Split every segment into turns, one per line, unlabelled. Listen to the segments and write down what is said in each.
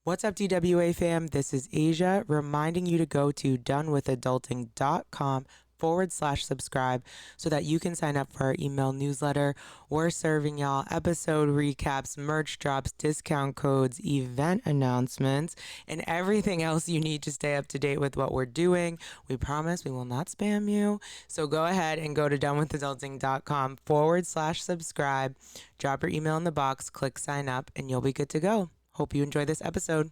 What's up, DWA fam? This is Asia reminding you to go to donewithadulting.com/subscribe so that you can sign up for our email newsletter. We're serving y'all episode recaps, merch drops, discount codes, event announcements, and everything else you need to stay up to date with what we're doing. We promise we will not spam you. So go ahead and go to donewithadulting.com/subscribe. Drop your email in the box, click sign up, and you'll be good to go. Hope you enjoy this episode.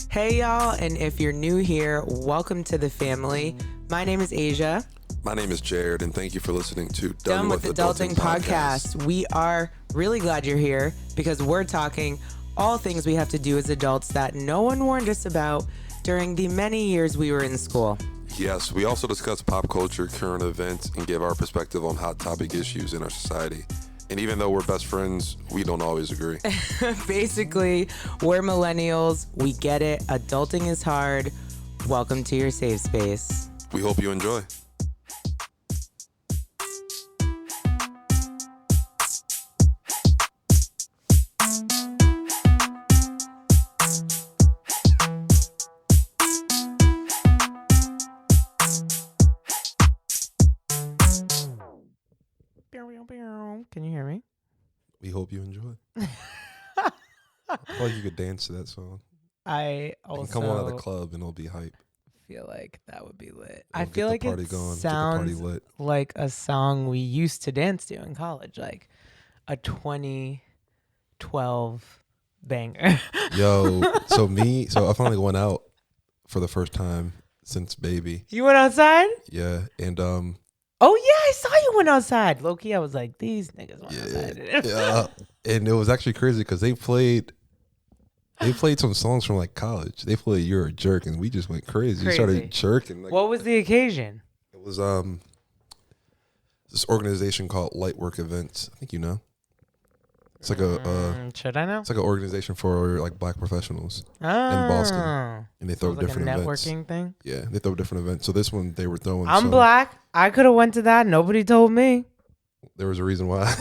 Hey y'all, and if you're new here, welcome to the family. My name is Asia.
My name is Jared, and thank you for listening to
Done with Adulting Podcast. We are really glad you're here because we're talking all things we have to do as adults that no one warned us about during the many years we were in school.
Yes, we also discuss pop culture, current events, and give our perspective on hot topic issues in our society. And even though we're best friends, we don't always agree.
Basically, we're millennials. We get it. Adulting is hard. Welcome to your safe space.
We hope you enjoy.
Can you hear me?
We hope you enjoy. I feel like you could dance to that song.
I
You
also
can come on at the club and it'll be hype.
feel like that would be lit.
It'll
I feel like
get the party
it
going,
sounds
get the party lit.
like a song we used to dance to in college, like a 2012 banger.
Yo, so I finally went out for the first time since baby.
You went outside?
Yeah, and
Oh yeah, I saw you went outside. Low key, I was like, these niggas went outside.
yeah, and it was actually crazy because they played some songs from like college. They played "You're a Jerk" and we just went crazy. We started jerking. Like,
what was the occasion?
it was this organization called Lightwork Events. I think you know. It's like
should I know?
it's like an organization for like black professionals
Oh,
in Boston, and they throw
like
different
a
events.
networking thing.
Yeah, they throw different events. So this one they were throwing.
I'm black. I could have went to that. Nobody told me.
There was a reason why.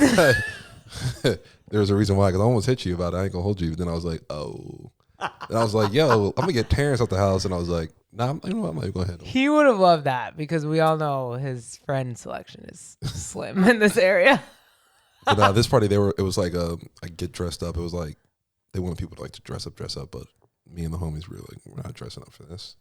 There was a reason why, because I almost hit you about it. I ain't gonna hold you. But then I was like, oh. And I was like, yo, I'm gonna get Terrence out the house. And I was like, nah, you know what? I'm not even gonna handle it.
He would have loved that because we all know his friend selection is slim in this area.
But this party, it was like a get dressed up. It was like they wanted people to like to dress up. But me and the homies were like, we're not dressing up for this.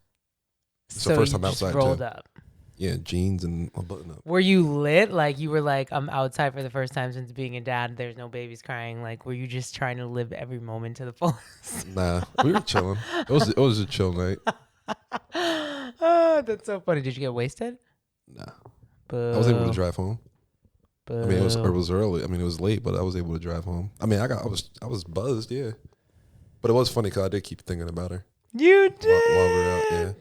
It's the first time outside
rolled
too.
up.
Yeah, jeans and a button up.
Were you lit? Like you were like, I'm outside for the first time since being a dad. There's no babies crying. Like, were you just trying to live every moment to the fullest?
Nah, we were chilling. It was a chill night.
Oh, that's so funny. Did you get wasted?
Nah,
Boo.
I was able to drive home.
Boo.
I mean, it was early. I mean, it was late, but I was able to drive home. I mean, I was buzzed, yeah. But it was funny because I did keep thinking about her.
You did.
While we were out, yeah.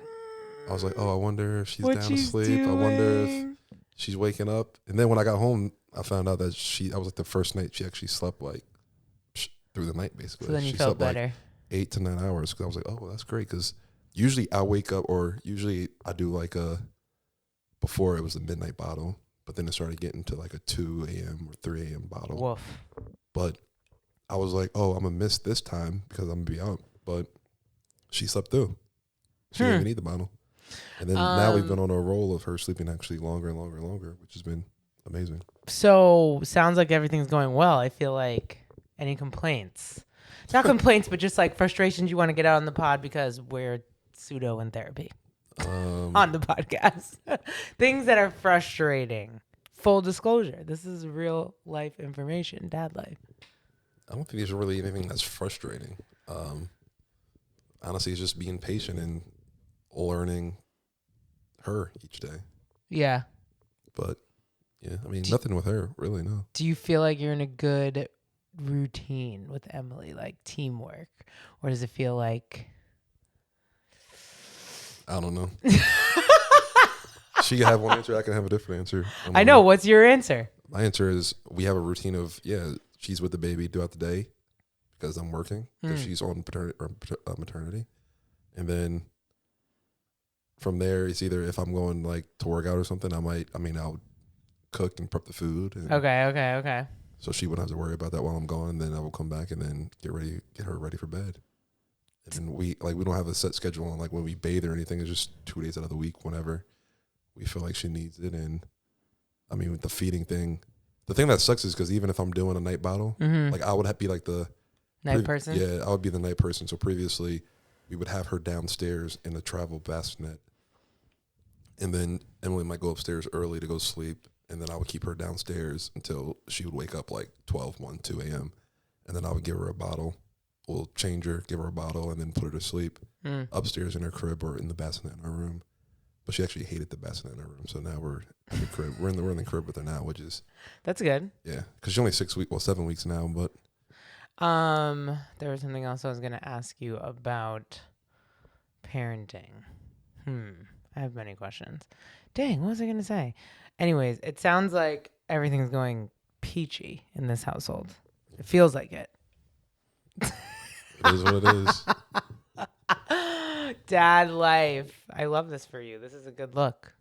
I was like, oh, I wonder if she's down to sleep. I wonder if she's waking up. And then when I got home, I found out that that was like the first night she actually slept like through the night, basically.
So then you
she
felt
slept
better.
like 8 to 9 hours. Because I was like, oh, that's great. Because usually I wake up, or usually I do like before it was a midnight bottle. But then it started getting to like a 2 a.m. or 3 a.m. bottle.
Woof.
But I was like, oh, I'm going to miss this time because I'm going to be out. But she slept through. She didn't even need the bottle. And then now we've been on a roll of her sleeping actually longer and longer and longer, which has been amazing.
So sounds like everything's going well. I feel like any complaints, not complaints, but just like frustrations you want to get out on the pod because we're pseudo in therapy on the podcast. Things that are frustrating. Full disclosure. This is real life information, dad life.
I don't think there's really anything that's frustrating. Honestly, it's just being patient and learning her each day.
Yeah.
But yeah, I mean, nothing with her, really, no.
Do you feel like you're in a good routine with Emily, like teamwork? Or does it feel like...
I don't know. She can have one answer, I can have a different answer.
I know. What's your answer?
My answer is we have a routine of, she's with the baby throughout the day because I'm working, because she's on maternity. And then from there, it's either if I'm going like to work out or something, I'll cook and prep the food. And
Okay.
so she wouldn't have to worry about that while I'm gone. And then I will come back and then get her ready for bed. And then we don't have a set schedule on like when we bathe or anything. It's just 2 days out of the week whenever we feel like she needs it. And I mean, with the feeding thing, the thing that sucks is because even if I'm doing a night bottle, like I would be like the
night person.
Yeah, I would be the night person. So previously, we would have her downstairs in the travel bassinet, and then Emily might go upstairs early to go sleep, and then I would keep her downstairs until she would wake up like 12, 1, 2 a.m., and then I would give her a bottle. We'll change her, give her a bottle, and then put her to sleep upstairs in her crib or in the bassinet in her room. But she actually hated the bassinet in her room, so now we're in the crib. We're in the crib with her now, which is
that's good.
Yeah, because she's only 7 weeks now, but.
There was something else I was going to ask you about parenting. I have many questions. Dang, what was I going to say? Anyways, it sounds like everything's going peachy in this household. It feels like it.
It is what it is.
Dad life. I love this for you. This is a good look.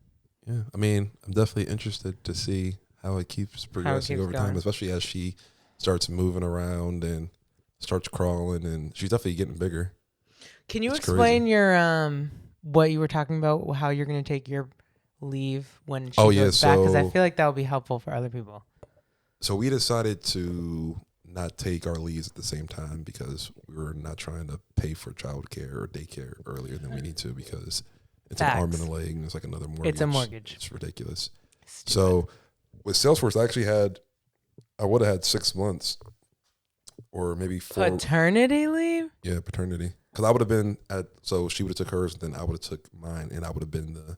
Yeah, I mean, I'm definitely interested to see how it keeps progressing over time, especially as she starts moving around and starts crawling, and she's definitely getting bigger.
Can you explain your what you were talking about, how you're going to take your leave when she goes back? Because I feel like that would be helpful for other people.
So we decided to not take our leaves at the same time because we were not trying to pay for childcare or daycare earlier than we need to because it's an arm and a leg and it's like another mortgage.
It's a mortgage.
It's ridiculous. Stupid. So with Salesforce, I would have had 6 months or maybe 4.
Paternity leave?
Yeah, paternity. Because I would have been so she would have took hers, then I would have took mine, and I would have been the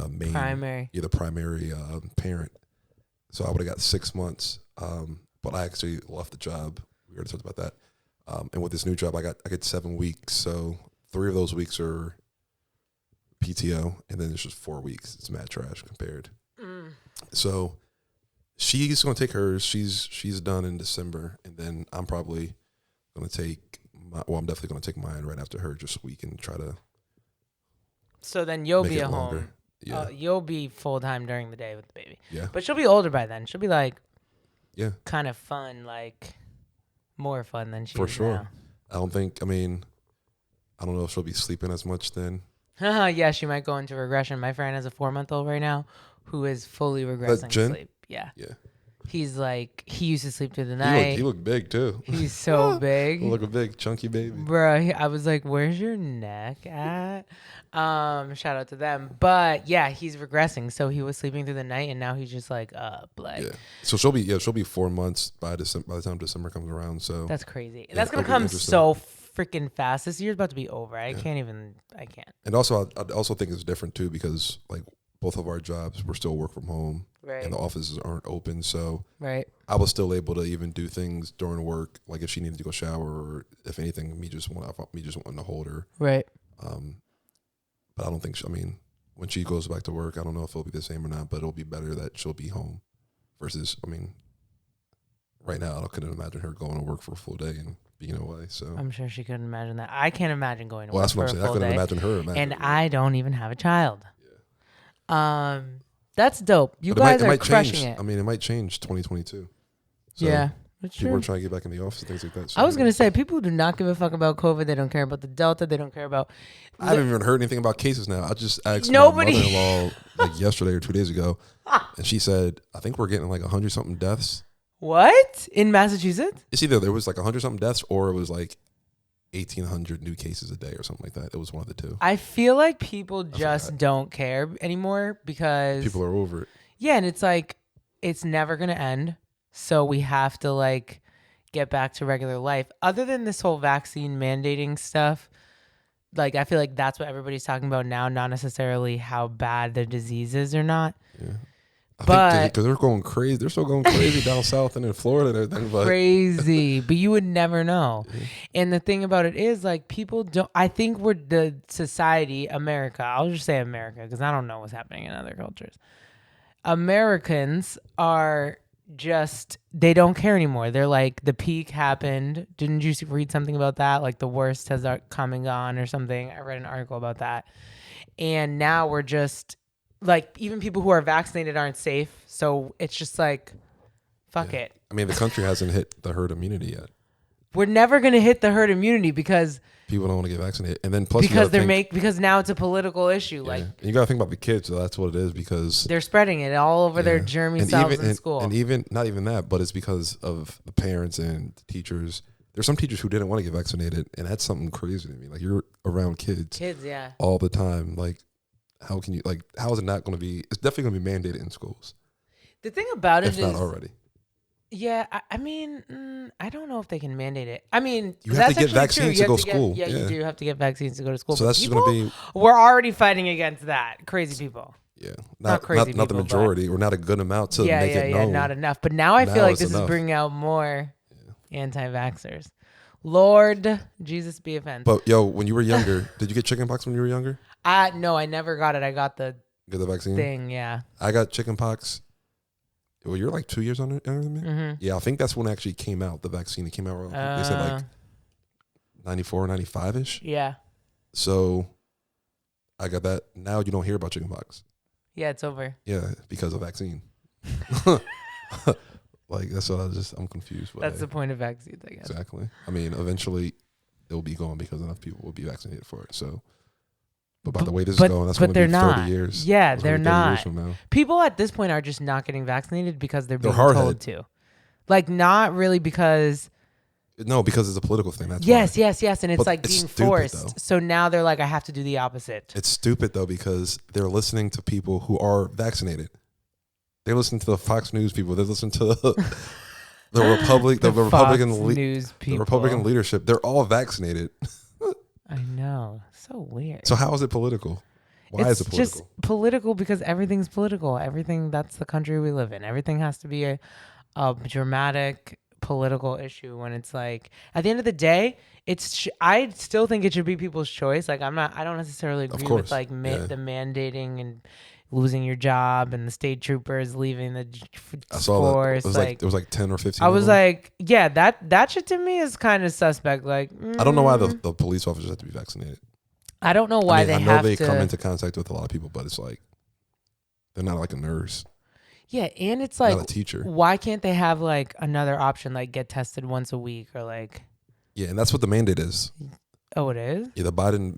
main
primary.
Yeah, the primary parent. So I would have got 6 months. But I actually left the job. We already talked about that. And with this new job, I get 7 weeks. So 3 of those weeks are PTO, and then it's just 4 weeks. It's mad trash compared. So she's going to take hers. She's done in December, and then I'm probably going to take I'm definitely going to take mine right after her, just so we can try to.
So then you'll be at
longer.
home.
Yeah.
You'll be full time during the day with the baby.
Yeah.
But she'll be older by then. She'll be like, kind of fun, like more fun than she is
sure.
now.
I don't know if she'll be sleeping as much then.
Yeah, she might go into regression. My friend has a 4-month-old right now who is fully regressing sleep. Yeah.
Yeah.
He's like, he used to sleep through the night.
He looked big too.
He's so big.
Look a big chunky baby.
Bro, I was like, where's your neck at? Shout out to them. But yeah, he's regressing. So he was sleeping through the night and now he's just like up. Like,
yeah. So she'll be 4 months by the time December comes around. So
that's crazy. Yeah, that's gonna come so freaking fast. This year's about to be over. I can't.
And also, I also think it's different too because like both of our jobs, we're still work from home.
Right.
And the offices aren't open, so
I
was still able to even do things during work, like if she needed to go shower, or if anything, me just wanting to hold her.
Right.
But I don't think when she goes back to work, I don't know if it'll be the same or not, but it'll be better that she'll be home versus, right now I couldn't imagine her going to work for a full day and being away. So
I'm sure she couldn't imagine that. I can't imagine going to work for a full day.
I couldn't imagine her.
And I don't even have a child. Yeah. That's dope. You guys are crushing it.
It might change 2022. So
yeah.
People are trying to get back in the office and things like that. So
I was going to say, people do not give a fuck about COVID. They don't care about the Delta. They don't care about...
I haven't even heard anything about cases now. I just asked my mother-in-law like yesterday or 2 days ago, and she said, I think we're getting like 100-something deaths.
What? In Massachusetts?
It's either there was like 100-something deaths or it was like 1,800 new cases a day or something like that. It was one of the two.
I feel like people just don't care anymore because...
people are over it.
Yeah, and it's like, it's never going to end. So we have to like get back to regular life. Other than this whole vaccine mandating stuff, like I feel like that's what everybody's talking about now, not necessarily how bad the disease is or not.
Yeah. But because they're going crazy, they're still going crazy down south and in Florida and everything. But
crazy, but you would never know. Yeah. And the thing about it is, like, people don't. I think we're the society, America. I'll just say America because I don't know what's happening in other cultures. Americans are just, they don't care anymore. They're like, the peak happened. Didn't you read something about that? Like the worst has come and gone or something. I read an article about that. And now we're just like even people who are vaccinated aren't safe. So it's just like, fuck it.
I mean, the country hasn't hit the herd immunity yet.
We're never gonna hit the herd immunity because
people don't want to get vaccinated, and then plus
because now it's a political issue.
Yeah.
Like
and you got to think about the kids. So that's what it is because
they're spreading it all over their germy selves in school.
And even not even that, but it's because of the parents and the teachers. There's some teachers who didn't want to get vaccinated, and that's something crazy to me. Like you're around kids,
yeah,
all the time. Like how can you how is it not going to be? It's definitely going to be mandated in schools.
The thing about it
is, not already.
Yeah, I mean, I don't know if they can mandate it. I mean,
you have to get vaccines to go to school.
Yeah, you do have to get vaccines to go to school.
So that's going to be.
We're already fighting against that. Crazy people.
Yeah,
not crazy people.
Not the majority, or not a good amount to make it known.
Not enough. But now I feel like this is bringing out more anti-vaxxers. Lord Jesus be offended.
But yo, when you were younger, did you get chickenpox when you were younger?
No, I never got it. I got the
vaccine
thing. Yeah,
I got chickenpox. Well, you're like 2 years younger than me.
Mm-hmm.
Yeah, I think that's when it actually came out. The vaccine, it came out. They said like 94, 95 ish.
Yeah.
So I got that. Now you don't hear about chickenpox.
Yeah, it's over.
Yeah, because of vaccine. Like that's what I'm confused.
That's the point of vaccines, I guess.
Exactly. I mean, eventually it will be gone because enough people will be vaccinated for it. So. But by the way this is going, that's going to be 30 years.
Yeah, they're not.
From now.
People at this point are just not getting vaccinated because they're being told to. Like, not really because...
No, because it's a political thing. That's
yes. And it's
but
being forced. So now they're like, I have to do the opposite.
It's stupid, though, because they're listening to people who are vaccinated. They're listening to the Fox News people. They're listening to the Republican leadership. They're all vaccinated.
I know. So weird.
So how is it political? Why is it political? It's just
political because everything's political. Everything, that's the country we live in. Everything has to be a dramatic political issue when it's like, at the end of the day, I still think it should be people's choice. Like I don't necessarily agree with the mandating and losing your job and the state troopers leaving the force.
It was like 10 or 15.
I was like, yeah, that shit to me is kind of suspect. Like,
I don't know why the police officers have to be vaccinated.
I don't know why
I know they come into contact with a lot of people, but it's like they're not like a nurse.
Yeah, and it's like
not a teacher.
Why can't they have like another option, like get tested once a week or like?
Yeah, and that's what the mandate is.
Oh, it is?
Yeah, the Biden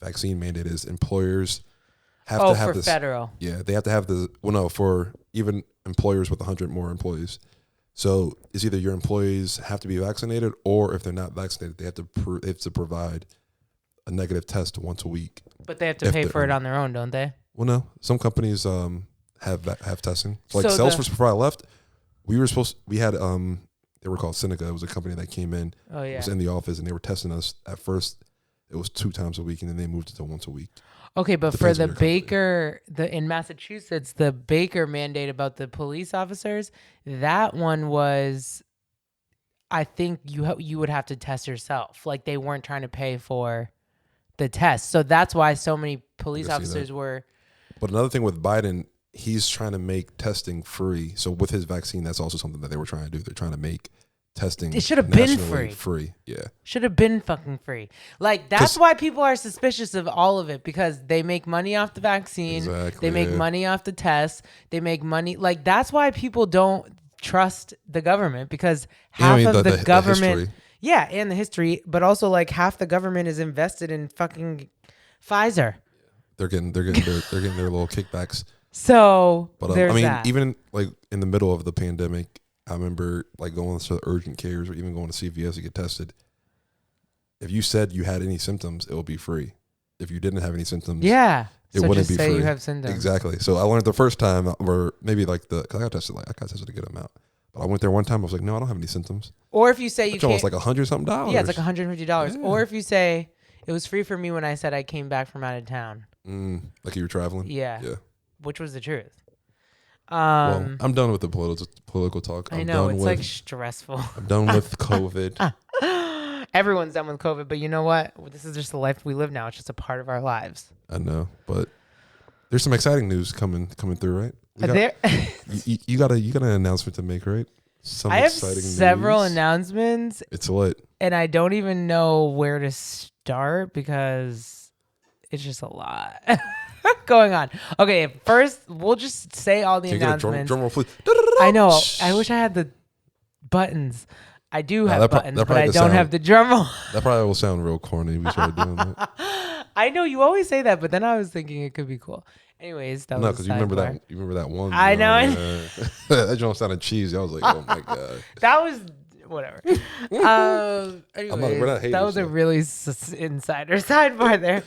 vaccine mandate is employers have to have this.
Federal.
Yeah, they have to have for even employers with 100 more employees. So it's either your employees have to be vaccinated, or if they're not vaccinated, they have to provide a negative test once a week.
But they have to pay for it on their own, don't they?
Well, no. Some companies have testing. So like Salesforce, before I left, we had they were called Seneca. It was a company that came in.
Oh yeah.
It was in the office, and they were testing us. At first, it was 2 times a week, and then they moved it to once a week.
Okay, but for the Baker, in Massachusetts, the Baker mandate about the police officers, that one was, I think you would have to test yourself. Like they weren't trying to pay for the test, so that's why so many police officers were.
But another thing with Biden, he's trying to make testing free. So with his vaccine, that's also something that they were trying to do. They're trying to make testing.
It should have been
free. Yeah.
Should have been fucking free. Like that's why people are suspicious of all of it, because they make money off the vaccine.
Exactly.
They make money off the tests. They make money. Like that's why people don't trust the government, because half of the government. Yeah, and the history, but also like half the government is invested in fucking Pfizer.
They're getting their little kickbacks.
So
but
there's that.
Even like in the middle of the pandemic, I remember like going to urgent cares or even going to CVS to get tested. If you said you had any symptoms, it would be free. If you didn't have any symptoms,
it
wouldn't be free.
You have symptoms.
Exactly. So I learned the first time, or maybe like because I got tested a good amount. But I went there one time. I was like, no, I don't have any symptoms.
Or if you say you can't,
almost like $100-something.
Yeah, it's like $150. Yeah. Or if you say it was free for me when I said I came back from out of town.
Like you were traveling.
Yeah. Which was the truth.
Well, I'm done with the political talk.
I know, it's like stressful.
I'm done with COVID.
Everyone's done with COVID, but you know what? This is just the life we live now. It's just a part of our lives.
I know, but there's some exciting news coming through, right? You got an announcement to make, right?
I have several announcements.
It's what?
And I don't even know where to start because it's just a lot. going on? Okay, first we'll just say all the announcements.
Drum roll, please.
I know. I wish I had the buttons. I do have buttons, but I don't have the drum roll.
That probably will sound real corny. We started doing that.
I know you always say that, but then I was thinking it could be cool. Anyways, that was
because you remember that. You remember that one.
I know.
That joint sounded cheesy. I was like, oh my god.
That was whatever. Anyways, that was a really insider sidebar there.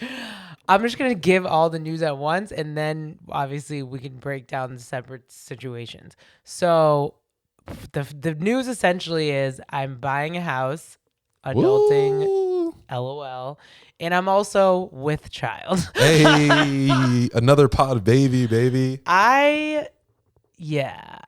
I'm just gonna give all the news at once, and then obviously we can break down the separate situations. So, the news essentially is I'm buying a house, adulting, Woo! LOL, and I'm also with child.
Hey, another pod baby.
Yeah.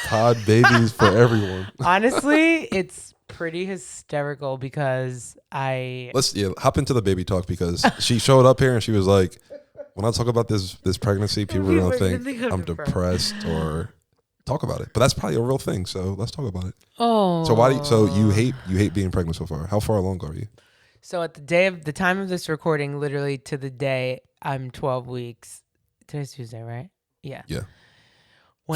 Pod babies for everyone.
Honestly, it's pretty hysterical because
let's hop into the baby talk because she showed up here and she was like, when I talk about this pregnancy, people are gonna think I'm depressed or talk about it. But that's probably a real thing. So let's talk about it.
Oh.
So you hate being pregnant so far. How far along are you?
So at the time of this recording, literally to the day, I'm 12 weeks. Today's Tuesday, right? Yeah.
Yeah.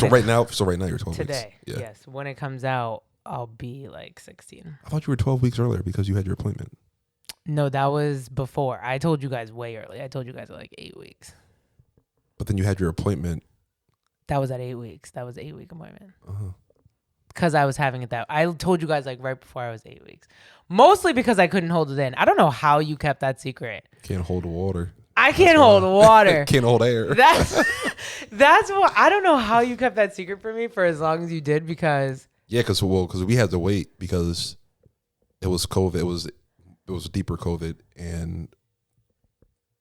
So right now you're 12
today,
weeks.
Yes. When it comes out, I'll be like 16.
I thought you were 12 weeks earlier because you had your appointment.
No, that was before. I told you guys way early. I told you guys like 8 weeks.
But then you had your appointment.
That was at 8 weeks. That was 8 week appointment. Because I was having it I told you guys like right before I was 8 weeks. Mostly because I couldn't hold it in. I don't know how you kept that secret.
Can't hold water.
I can't hold water.
Can't hold air.
That's what I don't know how you kept that secret from me for as long as you did because
because we had to wait because it was COVID. It was deeper COVID and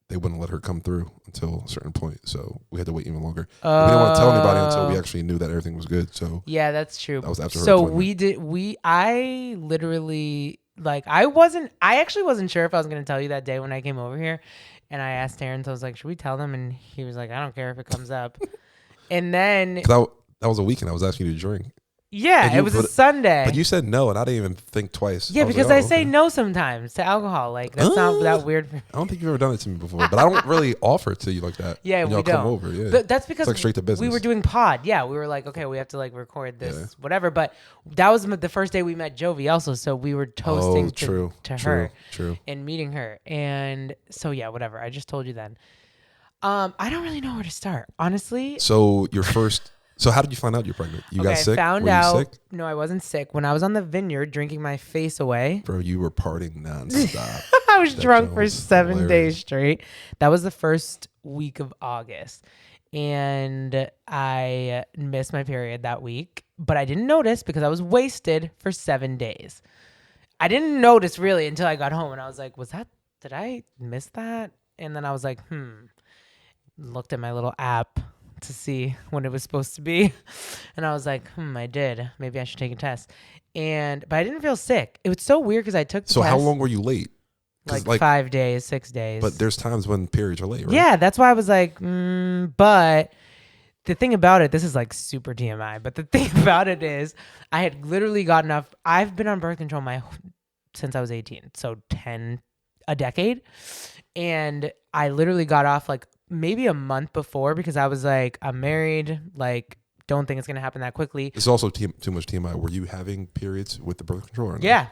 they wouldn't let her come through until a certain point. So we had to wait even longer. We didn't want to tell anybody until we actually knew that everything was good. So
yeah, that's true.
That was after her
So
appointment.
I literally I actually wasn't sure if I was going to tell you that day when I came over here. And I asked Terrence, I was like, should we tell them? And he was like, I don't care if it comes up. And then
that was a weekend I was asking you to drink.
Yeah, it was a Sunday.
But you said no, and I didn't even think twice.
Yeah, because I say no sometimes to alcohol. Like, that's not that weird.
I don't think you've ever done it to me before, but I don't really offer it to you like that.
Yeah,
when y'all come over. Yeah,
but that's because
it's like straight to business.
We were doing pod. Yeah, we were like, okay, we have to like record this, whatever. But that was the first day we met Jovi also, so we were toasting to her and meeting her. And so yeah, whatever. I just told you then. I don't really know where to start, honestly.
So So how did you find out you're pregnant? You got sick?
Were you sick? No, I wasn't sick. When I was on the vineyard drinking my face away.
Bro, you were partying nonstop.
I was drunk for 7 days straight. That was the first week of August. And I missed my period that week. But I didn't notice because I was wasted for 7 days. I didn't notice really until I got home. And I was like, did I miss that? And then I was like, looked at my little app to see when it was supposed to be. And I was like, I did. Maybe I should take a test. But I didn't feel sick. It was so weird because I took the test.
So how long were you late?
Like 5 days, 6 days.
But there's times when periods are late, right?
Yeah, that's why I was like, but the thing about it, this is like super TMI, but the thing about it is I had literally gotten off. I've been on birth control since I was 18. So a decade. And I literally got off like maybe a month before because I was like, I'm married, like, don't think it's going to happen that quickly.
It's also too much TMI. Were you having periods with the birth control or not?
Yeah.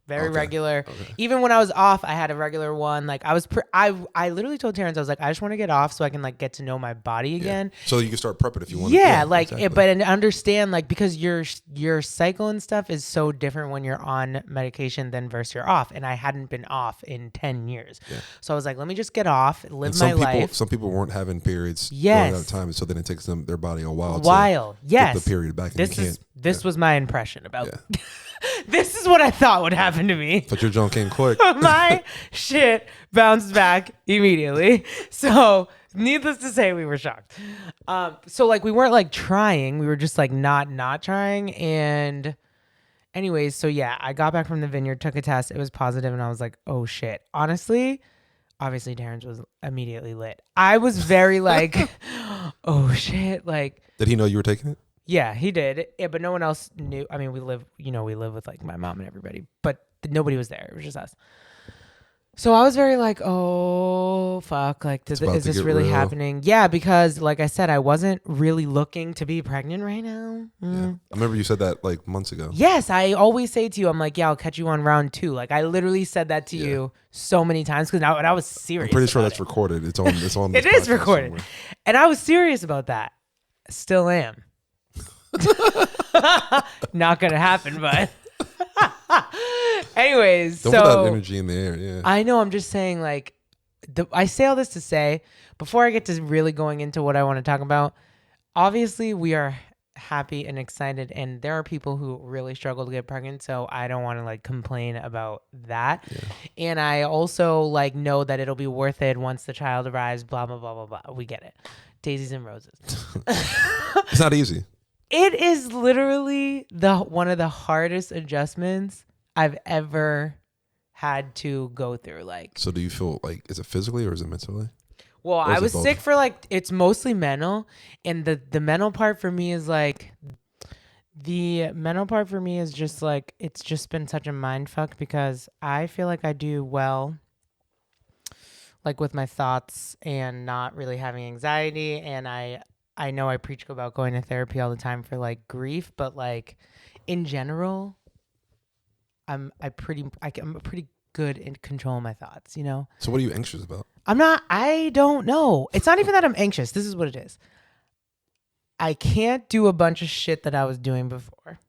Very regular. Okay. Even when I was off, I had a regular one. Like I was, I literally told Terrence, I was like, I just want to get off so I can like get to know my body again.
So you can start prepping if you want.
Yeah, but understand like because your cycle and stuff is so different when you're on medication than versus you're off. And I hadn't been off in 10 years. Yeah. So I was like, let me just get off, live my life.
Some people weren't having periods during that time, so then it takes their body a while to get the period back.
This was my impression about. Yeah. This is what I thought would happen to me.
But your junk came quick.
My shit bounced back immediately. So needless to say, we were shocked. So like we weren't like trying. We were just like not trying. And anyways, so yeah, I got back from the vineyard, took a test. It was positive, and I was like, oh shit. Honestly, obviously Terrence was immediately lit. I was very like, oh shit. Like,
did he know you were taking it?
Yeah, he did. Yeah, but no one else knew. I mean, we live with like my mom and everybody, but nobody was there. It was just us. So I was very like, oh, fuck. Like, is this really happening? Yeah, because like I said, I wasn't really looking to be pregnant right now.
Yeah. I remember you said that like months ago.
Yes, I always say to you, I'm like, yeah, I'll catch you on round 2. Like, I literally said that to you so many times because I was serious.
I'm pretty sure that's recorded. It's on.
It is recorded. Somewhere. And I was serious about that. Still am. Not going to happen, but... Anyways,
don't put that energy in the air. Yeah,
I know. I'm just saying, like, I say all this to say, before I get to really going into what I want to talk about, obviously we are happy and excited, and there are people who really struggle to get pregnant, so I don't want to like complain about that. Yeah. And I also like know that it'll be worth it once the child arrives. Blah blah blah blah blah. We get it. Daisies and roses.
It's not easy.
It is literally one of the hardest adjustments I've ever had to go through. Like,
so do you feel like, is it physically or is it mentally?
Well, I was sick for like, it's mostly mental, and the mental part for me is like, just like, it's just been such a mind fuck because I feel like I do well, like with my thoughts and not really having anxiety, and I know I preach about going to therapy all the time for like grief, but like in general, I'm pretty good in controlling my thoughts, you know?
So what are you anxious about?
I don't know. It's not even that I'm anxious. This is what it is. I can't do a bunch of shit that I was doing before.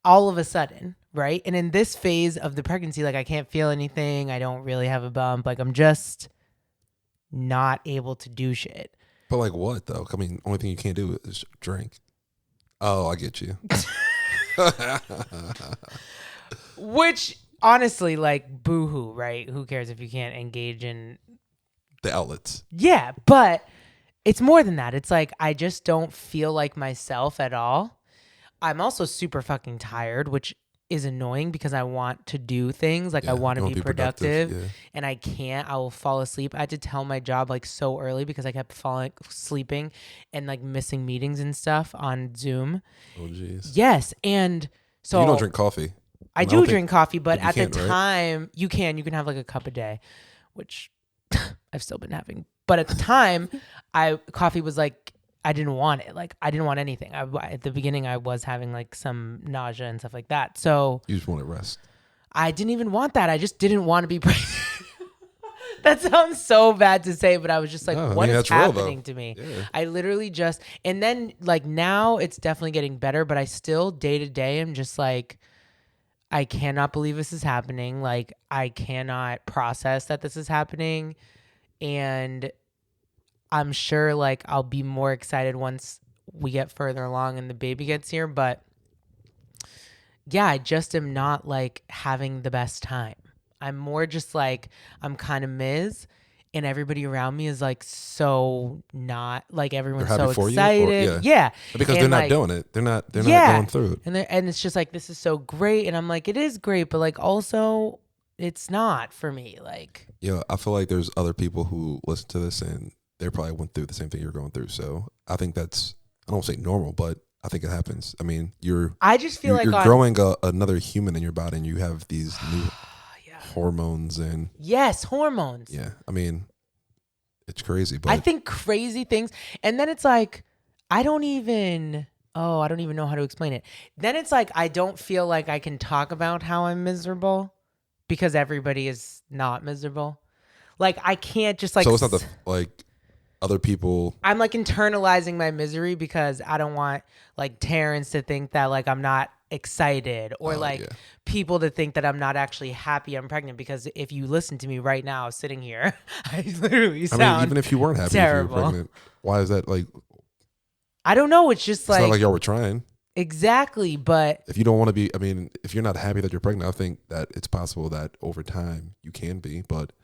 All of a sudden, right? And in this phase of the pregnancy, like I can't feel anything. I don't really have a bump. Like I'm just not able to do shit.
But like what though? I mean, only thing you can't do is drink. Oh, I get you.
Which honestly, like boo-hoo, right? Who cares if you can't engage in
the outlets?
Yeah, but it's more than that. It's like I just don't feel like myself at all. I'm also super fucking tired, which is annoying because I want to do things. Like I want to be productive and I can't. I will fall asleep. I had to tell my job like so early because I kept sleeping and like missing meetings and stuff on Zoom.
Oh, jeez.
Yes. And so
you don't drink coffee.
I do drink coffee, but at the time, right? You can have like a cup a day, which I've still been having. But at the time, coffee was like, I didn't want it. Like I didn't want anything. At the beginning, I was having like some nausea and stuff like that. So
you just wanted rest.
I didn't even want that. I just didn't want to be pregnant. That sounds so bad to say, but I was just like, what is happening to me? Yeah. I literally just, and then like now it's definitely getting better, but I still day to day am just like, I cannot believe this is happening. Like, I cannot process that this is happening. And I'm sure, like, I'll be more excited once we get further along and the baby gets here. But, yeah, I just am not, like, having the best time. I'm more just, like, I'm kind of Ms. And everybody around me is like so not like everyone's so excited. Yeah.
Because they're not doing it. They're not going through it.
And it's just like, this is so great. And I'm like, it is great, but like also it's not for me. Like,
I feel like there's other people who listen to this and they probably went through the same thing you're going through. So I think that's, I don't say normal, but I think it happens. I mean,
I just feel
you're growing another human in your body and you have these new hormones and
hormones.
Yeah, I mean, it's crazy. But
I think crazy things, and then it's like I don't even know how to explain it. Then it's like I don't feel like I can talk about how I'm miserable because everybody is not miserable. Like I can't just like.
So it's not like other people.
I'm like internalizing my misery because I don't want like Terrence to think that like I'm not excited or people to think that I'm not actually happy I'm pregnant, because if you listen to me right now sitting here, I literally sound
even if you weren't happy
terrible.
If you were pregnant, why is that? Like,
I don't know. It's just like,
it's not like y'all were trying.
Exactly. But
if you don't want to be, I mean, if you're not happy that you're pregnant, I think that it's possible that over time you can be, but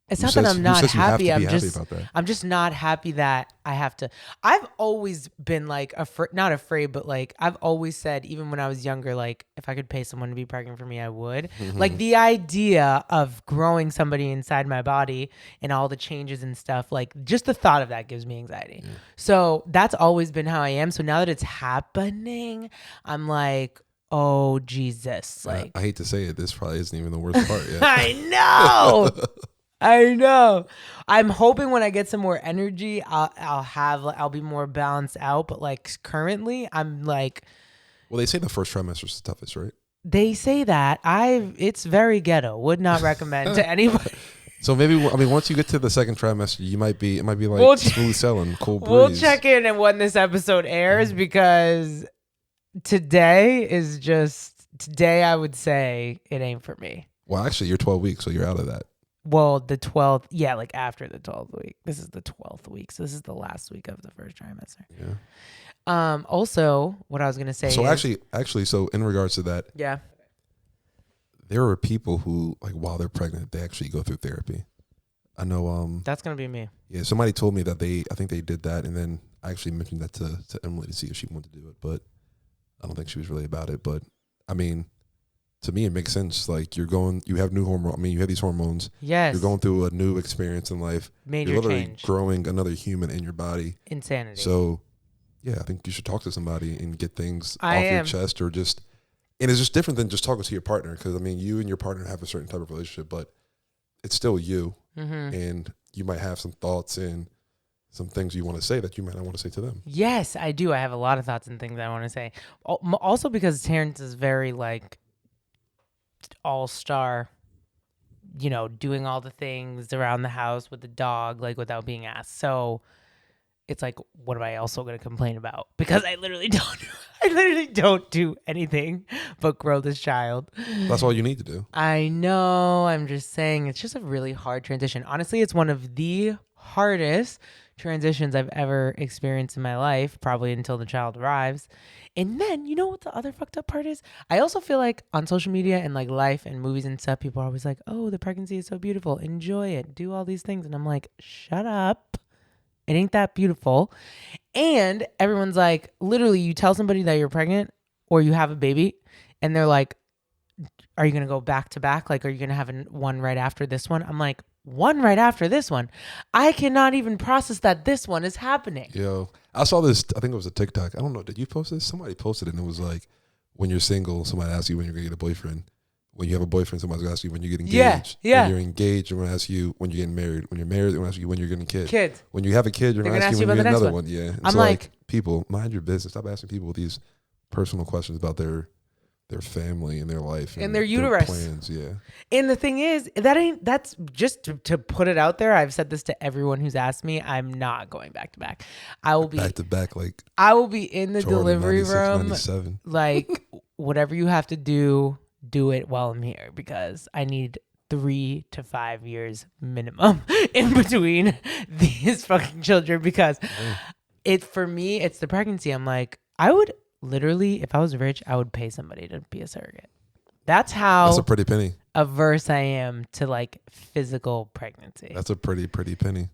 it's not that I'm not happy. I'm just not happy that I have to. I've always been like not afraid, but like I've always said, even when I was younger, like if I could pay someone to be pregnant for me, I would. Mm-hmm. Like the idea of growing somebody inside my body and all the changes and stuff, like just the thought of that gives me anxiety. Yeah. So that's always been how I am. So now that it's happening, I'm like, oh Jesus, like
I hate to say it, this probably isn't even the worst part yet.
I know. I know. I'm hoping when I get some more energy, I'll be more balanced out. But like currently, I'm like.
Well, they say the first trimester is the toughest, right?
They say that. It's very ghetto. Would not recommend to anybody.
So maybe once you get to the second trimester, it might be like smooth sailing, cool breeze.
We'll check in and when this episode airs because today I would say it ain't for me.
Well, actually, you're 12 weeks, so you're out of that.
Well, the 12th, yeah, like after the 12th week. This is the 12th week, so this is the last week of the first trimester.
Yeah.
Also, what I was gonna say.
So actually, so in regards to that,
yeah,
there are people who like while they're pregnant, they actually go through therapy. I know.
That's gonna be me.
Yeah, somebody told me that I think they did that, and then I actually mentioned that to Emily to see if she wanted to do it, but I don't think she was really about it. But I mean, to me, it makes sense. Like you have new hormone. I mean, you have these hormones.
Yes.
You're going through a new experience in life.
Major
You're literally
change.
growing another human in your body.
Insanity.
So, yeah, I think you should talk to somebody and get things off your chest, or just. And it's just different than just talking to your partner, because I mean, you and your partner have a certain type of relationship, but it's still you, and you might have some thoughts and some things you want to say that you might not want to say to them.
Yes, I do. I have a lot of thoughts and things I want to say. Also because Terrence is very like all-star, doing all the things around the house with the dog, like without being asked. So it's like, what am I also going to complain about? Because I literally don't do anything but grow this child.
That's all you need to do.
I know. I'm just saying it's just a really hard transition. Honestly, it's one of the hardest transitions I've ever experienced in my life, probably until the child arrives. And then, you know what the other fucked up part is? I also feel like on social media and like life and movies and stuff, people are always like, oh, the pregnancy is so beautiful. Enjoy it. Do all these things. And I'm like, shut up. It ain't that beautiful. And everyone's like, literally, you tell somebody that you're pregnant or you have a baby and they're like, are you going to go back to back? Like, are you going to have one right after this one? I'm like, one right after this one? I cannot even process that this one is happening.
Yo, I saw this, I think it was a TikTok. I don't know. Did you post this? Somebody posted it and it was like, when you're single, somebody asks you when you're going to get a boyfriend. When you have a boyfriend, somebody's going to ask you when you get engaged.
Yeah.
When you're engaged, they're going to ask you when you're getting married. When you're married, they're going to ask you when you're getting kids.
Kids.
When you have a kid, they're going to ask you when you get another one. Yeah. And
I'm
so
like,
people, mind your business. Stop asking people these personal questions about their family and their life
and their uterus
plans. Yeah.
And the thing is, that's just to put it out there. I've said this to everyone who's asked me. I'm not going back to back. I will be
back to back. Like
I will be in the
Jordan,
delivery
96,
room.
97.
Like whatever you have to do it while I'm here, because I need 3 to 5 years minimum in between these fucking children, because for me, it's the pregnancy. I'm like, I would literally, if I was rich, I would pay somebody to be a surrogate. That's
a pretty penny.
Averse I am to like physical pregnancy.
That's a pretty penny.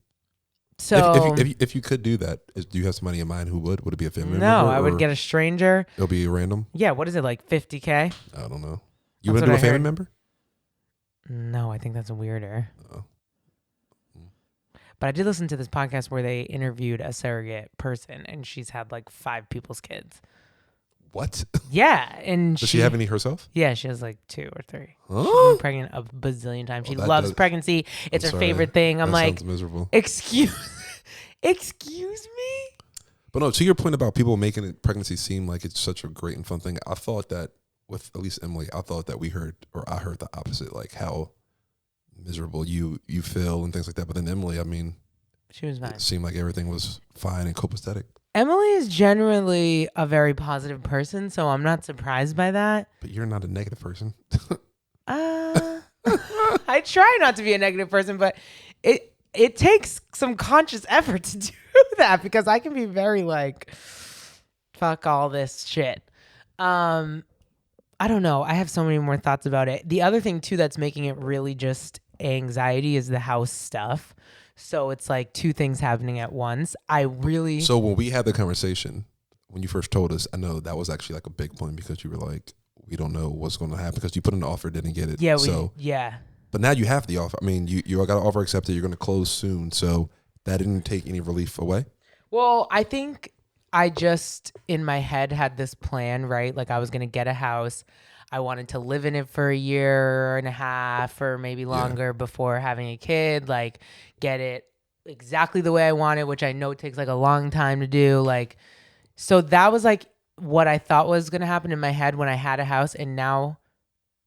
So
if you could do that, do you have somebody in mind who would? Would it be a family member?
No, I would get a stranger.
It'll be random?
Yeah, what is it, like $50K?
I don't know. You wouldn't do a family member?
No, I think that's weirder.
Oh.
But I did listen to this podcast where they interviewed a surrogate person, and she's had like 5 people's kids.
What?
Yeah, and
does she have any herself?
Yeah, she has like 2 or 3.
Huh?
She's been pregnant a bazillion times. She loves pregnancy. It's her favorite thing. I'm like,
sounds miserable.
Excuse me.
But no, to your point about people making pregnancy seem like it's such a great and fun thing, I thought that with at least Emily, I thought that I heard the opposite, like how miserable you feel and things like that. But then Emily, I mean,
she was fine.
It seemed like everything was fine and copacetic.
Emily is generally a very positive person, so I'm not surprised by that.
But you're not a negative person.
I try not to be a negative person, but it takes some conscious effort to do that, because I can be very like, fuck all this shit. I don't know. I have so many more thoughts about it. The other thing too that's making it really just anxiety is the house stuff. So it's like 2 things happening at once. So
when we had the conversation, when you first told us, I know that was actually like a big point, because you were like, we don't know what's going to happen, because you put in an offer, didn't get it.
Yeah.
But now you have the offer. I mean, you got an offer accepted. You're going to close soon. So that didn't take any relief away.
Well, I think I just in my head had this plan, right? Like I was going to get a house. I wanted to live in it for a year and a half or maybe longer before having a kid, like get it exactly the way I want it, which I know takes like a long time to do. Like, so that was like what I thought was going to happen in my head when I had a house, and now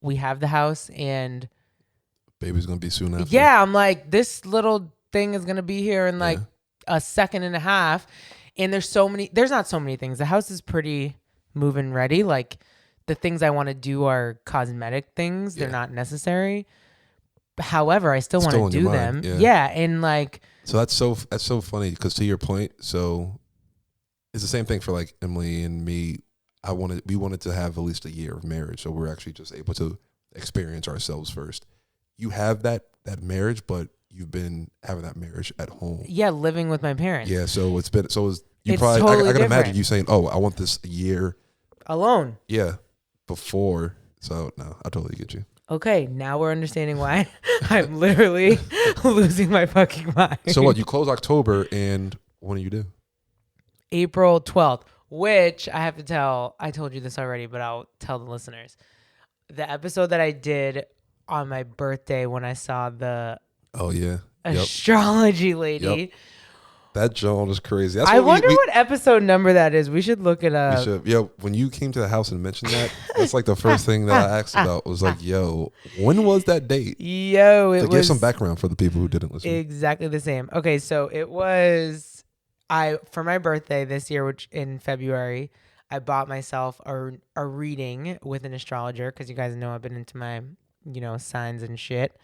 we have the house and
baby's going to be soon after.
Yeah. I'm like, this little thing is going to be here in like a second and a half. And there's not so many things. The house is pretty move-in ready. Like the things I want to do are cosmetic things. They're not necessary. However, I still want to do them. Yeah. And like,
so that's so funny because to your point, so it's the same thing for like Emily and me. We wanted to have at least a year of marriage. So we're actually just able to experience ourselves first. You have that marriage, but you've been having that marriage at home.
Yeah, living with my parents.
Yeah, so it's probably
totally
I can
different.
imagine you saying, "Oh, I want this year
alone."
Yeah, before. So no, I totally get you.
Okay, now we're understanding why I'm literally losing my fucking mind.
So what? You close October, and when do you do?
April 12th, which I have to tell. I told you this already, but I'll tell the listeners. The episode that I did on my birthday when I saw the astrology lady.
Yep. That Joan is crazy.
I wonder what episode number that is. We should look it up.
We should. Yeah, when you came to the house and mentioned that, that's like the first thing that I asked about was like, yo, when was that date?
Yo, it was.
Give some background for the people who didn't listen.
Exactly the same. Okay, so it was, for my birthday this year, which in February, I bought myself a reading with an astrologer because you guys know I've been into my, signs and shit.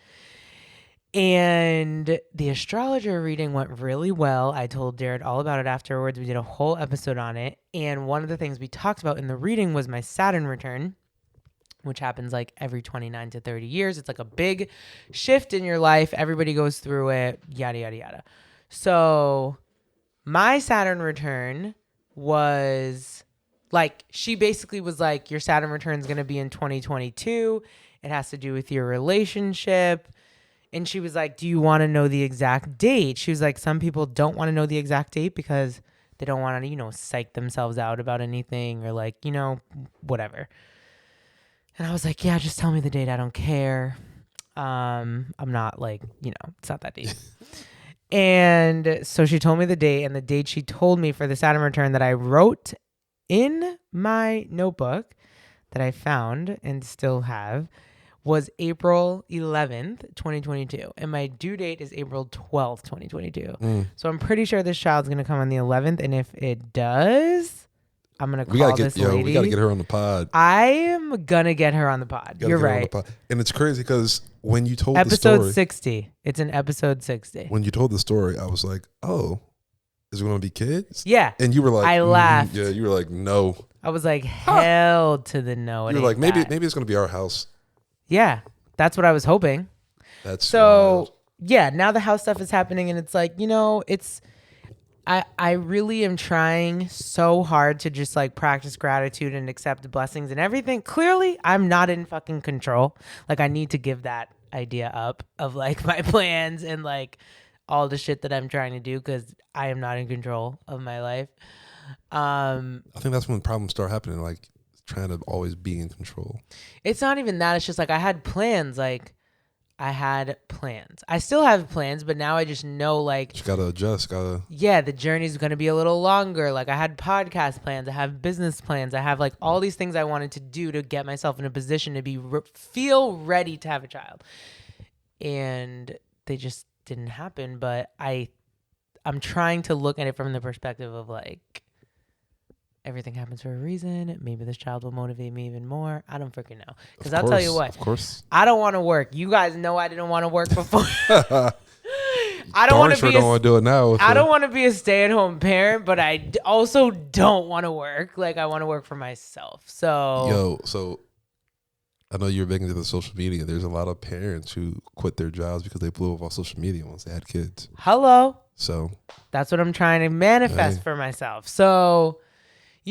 And the astrologer reading went really well. I told Jared all about it afterwards. We did a whole episode on it. And one of the things we talked about in the reading was my Saturn return, which happens like every 29 to 30 years. It's like a big shift in your life. Everybody goes through it, yada, yada, yada. So my Saturn return was like, she basically was like, your Saturn return is going to be in 2022. It has to do with your relationship. And she was like, do you want to know the exact date? She was like, some people don't want to know the exact date because they don't want to, psych themselves out about anything or like, whatever. And I was like, yeah, just tell me the date. I don't care. I'm not like, it's not that deep. And so she told me the date, and the date she told me for the Saturn return that I wrote in my notebook that I found and still have was April 11th, 2022. And my due date is April 12th, 2022. So I'm pretty sure this child's going to come on the 11th. And if it does, I'm going to call this lady.
We got to get her on the pod.
I am going to get her on the pod. You're right.
And it's crazy because when you told
the
story.
Episode 60. It's in episode 60.
When you told the story, I was like, oh, is it going to be kids?
Yeah.
And you were like,
I laughed.
Yeah, you were like, no.
I was like, hell to the no.
You were like, maybe it's going to be our house.
Yeah, that's what I was hoping.
That's
so
wild.
Yeah. Now the house stuff is happening, and it's like, it's. I really am trying so hard to just like practice gratitude and accept the blessings and everything. Clearly, I'm not in fucking control. Like I need to give that idea up of like my plans and like all the shit that I'm trying to do because I am not in control of my life.
I think that's when problems start happening. Like. Trying to always be in control.
It's not even that. It's just like I had plans. I still have plans, but now I just know like
you gotta adjust.
Yeah, the journey's gonna be a little longer. Like I had podcast plans, I have business plans, I have like all these things I wanted to do to get myself in a position to feel ready to have a child, and they just didn't happen. But I'm trying to look at it from the perspective of like. Everything happens for a reason. Maybe this child will motivate me even more. I don't freaking know. Because I'll tell you what.
Of course.
I don't want to work. You guys know I didn't want to work before. I don't want to be.
Don't want to do it now.
I don't want to be a stay-at-home parent, but I also don't want to work. Like I want to work for myself. So.
So I know you're big into the social media. There's a lot of parents who quit their jobs because they blew up on social media once they had kids.
Hello.
So.
That's what I'm trying to manifest for myself. So.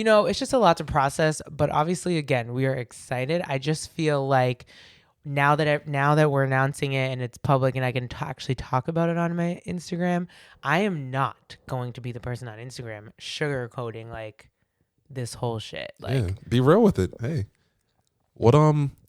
It's just a lot to process, but obviously, again, we are excited. I just feel like now that we're announcing it and it's public and I can actually talk about it on my Instagram, I am not going to be the person on Instagram sugarcoating like this whole shit. Like,
be real with it. Hey, what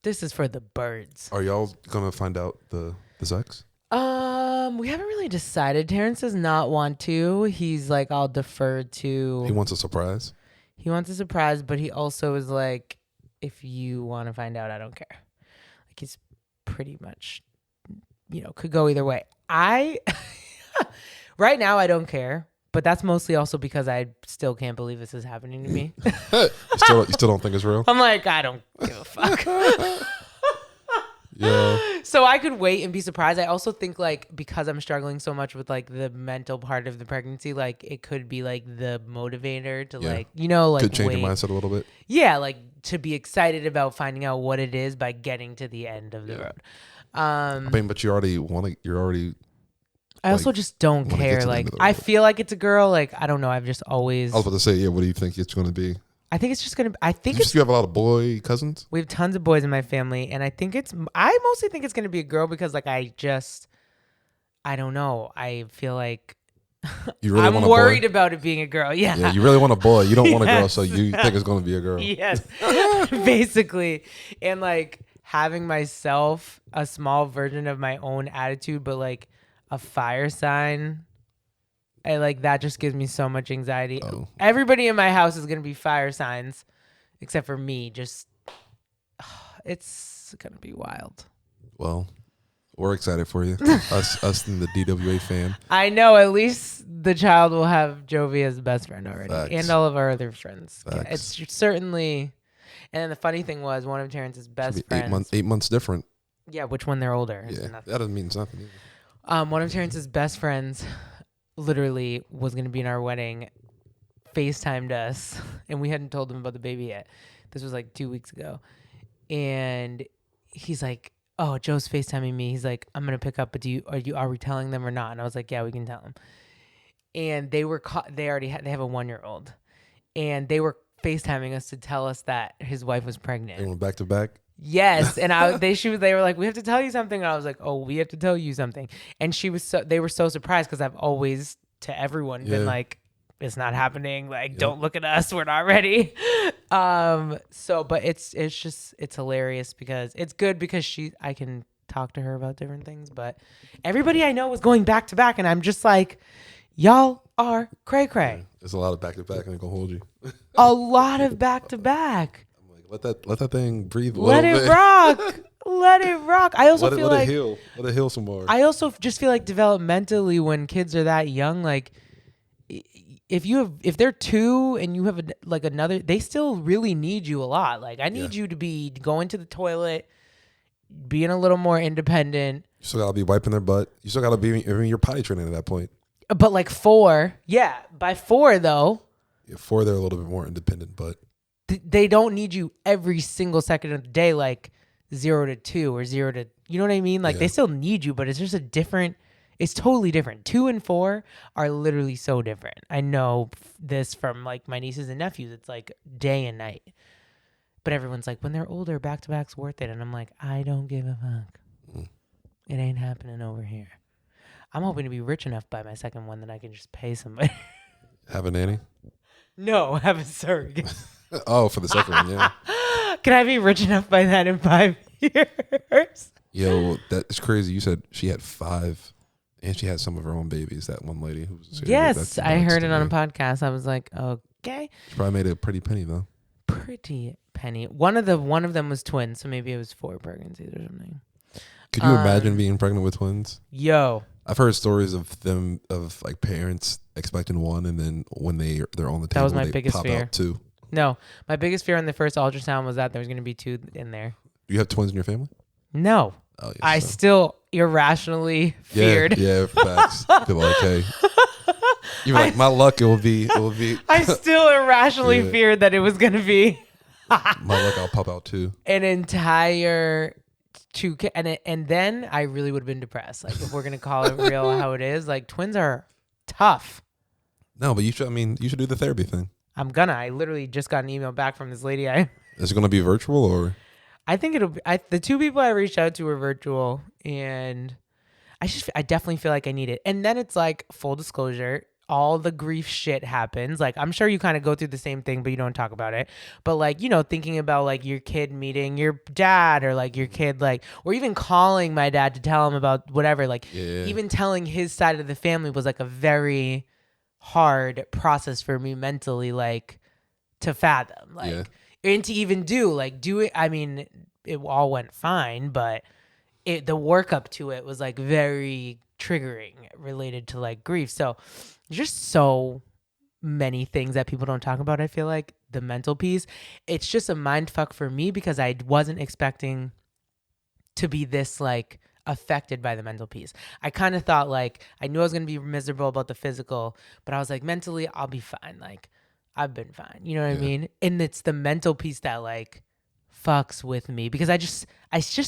this is for the birds.
are y'all gonna find out the sex?
We haven't really decided. Terrence does not want to. He's like, I'll defer to.
He wants a surprise.
He wants a surprise, but he also is like, if you want to find out, I don't care. Like, he's pretty much, could go either way. Right now, I don't care, but that's mostly also because I still can't believe this is happening to me.
You still don't think it's real?
I'm like, I don't give a fuck.
Yeah.
So I could wait and be surprised. I also think like because I'm struggling so much with like the mental part of the pregnancy, like it could be like the motivator to like
could change your mindset a little bit.
Yeah, like to be excited about finding out what it is by getting to the end of the road. I
mean, but you already want to. You're already.
I also just don't care. Like I feel like it's a girl. Like I don't know. I've just always.
I was about to say, yeah. What do you think it's going to be?
I think it's just gonna.
You have a lot of boy cousins.
We have tons of boys in my family, and I mostly think it's gonna be a girl because, like, I don't know. I feel like
you really
I'm worried about it being a girl. Yeah.
Yeah, you really want a boy. You don't want a girl, so you think it's gonna be a girl.
Yes, basically, and like having myself a small version of my own attitude, but like a fire sign. That just gives me so much anxiety.
Oh.
Everybody in my house is going to be fire signs except for me. It's going to be wild.
Well, we're excited for you. us and the DWA fam.
I know at least the child will have Jovi as the best friend already.
Facts.
And all of our other friends.
Facts.
It's certainly. And then the funny thing was one of Terrence's best friends.
8 months different.
Yeah, which when they're older.
Yeah, that doesn't mean nothing either.
One of Terrence's best friends literally was going to be in our wedding, FaceTimed us, and we hadn't told him about the baby yet. This was like 2 weeks ago. And he's like, oh, Joe's FaceTiming me. He's like, I'm going to pick up, but are we telling them or not? And I was like, yeah, we can tell them. And they were they have a 1-year-old. And they were FaceTiming us to tell us that his wife was pregnant.
They went back to back?
Yes, and they were like, we have to tell you something, and I was like, oh, we have to tell you something, and they were so surprised because I've always to everyone been like, it's not happening, like don't look at us, we're not ready. But it's hilarious because it's good because I can talk to her about different things, but everybody I know was going back to back, and I'm just like, y'all are cray cray.
Yeah, there's a lot of back to back, and I can hold you.
A lot of back to back.
Let that thing breathe a
little
bit.
Let it rock. Let it rock. I also feel like
let it heal some more.
I also just feel like developmentally when kids are that young, like if they're 2 and you have another, they still really need you a lot. Like I need you to be going to the toilet, being a little more independent.
You still gotta be wiping their butt. You still gotta be. I mean, you're potty training at that point.
But like 4, by 4 though.
Yeah, 4 they're a little bit more independent, but.
They don't need you every single second of the day, like 0 to 2 or 0 to, you know what I mean? Like they still need you, but it's just it's totally different. 2 and 4 are literally so different. I know this from like my nieces and nephews. It's like day and night. But everyone's like, when they're older, back to back's worth it. And I'm like, I don't give a fuck. It ain't happening over here. I'm hoping to be rich enough by my second one that I can just pay somebody.
Have a nanny?
No, have a surrogate.
Oh, for the second one, yeah.
Can I be rich enough by that in 5 years?
Yo, that's crazy. You said she had 5, and she had some of her own babies. That one lady who was.
Yes, I heard it on a podcast. I was like, okay.
She probably made a pretty penny though.
Pretty penny. One of them was twins, so maybe it was 4 pregnancies or something.
Could you imagine being pregnant with twins?
Yo,
I've heard stories of like parents expecting one, and then when they're on the table,
that was my
they
biggest
pop
fear.
Out 2.
No, my biggest fear on the first ultrasound was that there was going to be 2 in there.
Do you have twins in your family?
No.
Oh, yes,
I still irrationally feared.
Yeah, facts. Feel like, hey, you're like, my luck, it will be.
I still irrationally feared that it was going to be.
My luck, I'll pop out 2.
An entire 2 and then I really would have been depressed. Like if we're going to call it real how it is, like twins are tough.
No, but you should do the therapy thing.
I literally just got an email back from this lady.
Is it going to be virtual or?
I think it'll be, the two people I reached out to were virtual, and I definitely feel like I need it. And then it's like, full disclosure, all the grief shit happens. Like, I'm sure you kind of go through the same thing, but you don't talk about it. But like, thinking about like your kid meeting your dad, or like your kid, like, or even calling my dad to tell him about whatever, like even telling his side of the family was like a very hard process for me mentally, like to fathom, like, and to even do it. I mean, it all went fine, but the work up to it was like very triggering related to like grief. So just so many things that people don't talk about. I feel like the mental piece, it's just a mind fuck for me, because I wasn't expecting to be this like affected by the mental piece. I kind of thought like, I knew I was going to be miserable about the physical, but I was like, mentally I'll be fine. Like, I've been fine. You know what I mean? And it's the mental piece that like fucks with me, because I just